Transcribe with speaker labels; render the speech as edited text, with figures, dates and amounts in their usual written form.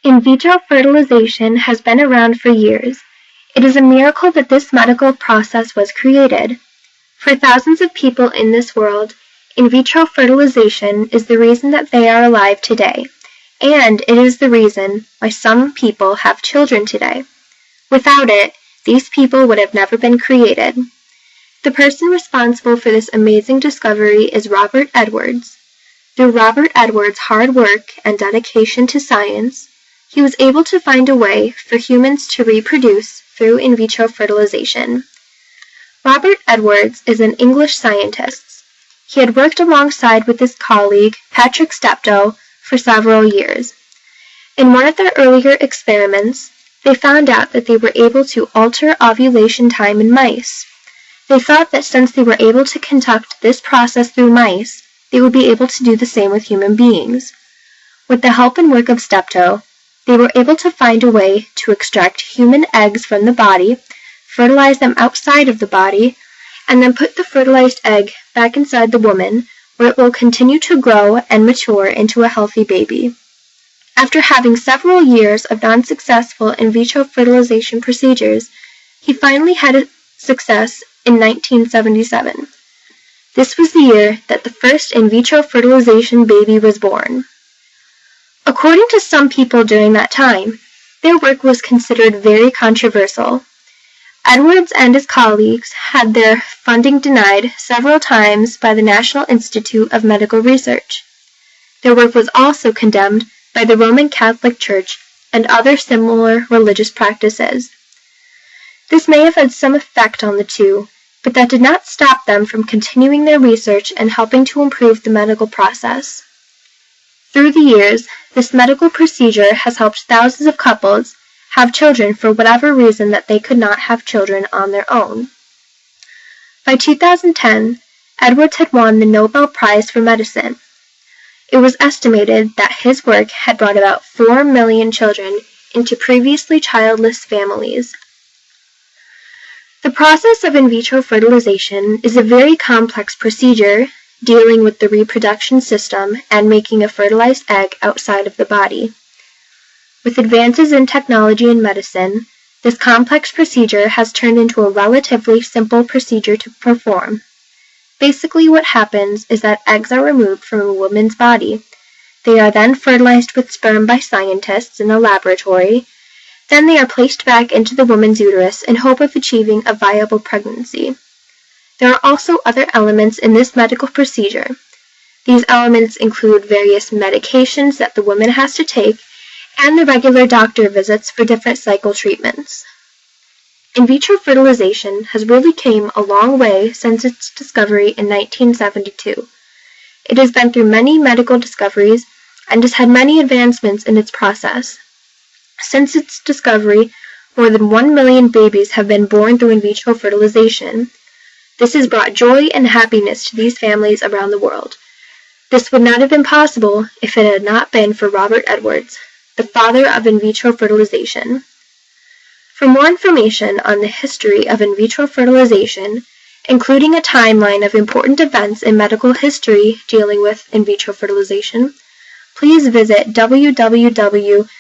Speaker 1: In vitro fertilization has been around for years. It is a miracle that this medical process was created. For thousands of people in this world, in vitro fertilization is the reason that they are alive today, and it is the reason why some people have children today. Without it, these people would have never been created. The person responsible for this amazing discovery is Robert Edwards. Through Robert Edwards' hard work and dedication to science, he was able to find a way for humans to reproduce through in vitro fertilization. Robert Edwards is an English scientist. He had worked alongside with his colleague, Patrick Steptoe, for several years. In one of their earlier experiments, they found out that they were able to alter ovulation time in mice. They thought that since they were able to conduct this process through mice, they would be able to do the same with human beings. With the help and work of Steptoe, they were able to find a way to extract human eggs from the body, fertilize them outside of the body, and then put the fertilized egg back inside the woman, where it will continue to grow and mature into a healthy baby. After having several years of non-successful in vitro fertilization procedures, he finally had a success in 1977. This was the year that the first in vitro fertilization baby was born. According to some people during that time, their work was considered very controversial. Edwards and his colleagues had their funding denied several times by the National Institute of Medical Research. Their work was also condemned by the Roman Catholic Church and other similar religious practices. This may have had some effect on the two, but that did not stop them from continuing their research and helping to improve the medical process. Through the years, this medical procedure has helped thousands of couples have children for whatever reason that they could not have children on their own. By 2010, Edwards had won the Nobel Prize for Medicine. It was estimated that his work had brought about 4 million children into previously childless families. The process of in vitro fertilization is a very complex procedure dealing with the reproduction system and making a fertilized egg outside of the body. With advances in technology and medicine, this complex procedure has turned into a relatively simple procedure to perform. Basically, what happens is that eggs are removed from a woman's body. They are then fertilized with sperm by scientists in a laboratory. Then they are placed back into the woman's uterus in hope of achieving a viable pregnancy. There are also other elements in this medical procedure. These elements include various medications that the woman has to take and the regular doctor visits for different cycle treatments. In vitro fertilization has really came a long way since its discovery in 1972. It has been through many medical discoveries and has had many advancements in its process. Since its discovery, more than 1 million babies have been born through in vitro fertilization. This has brought joy and happiness to these families around the world. This would not have been possible if it had not been for Robert Edwards, the father of in vitro fertilization. For more information on the history of in vitro fertilization, including a timeline of important events in medical history dealing with in vitro fertilization, please visit www.pbs.org.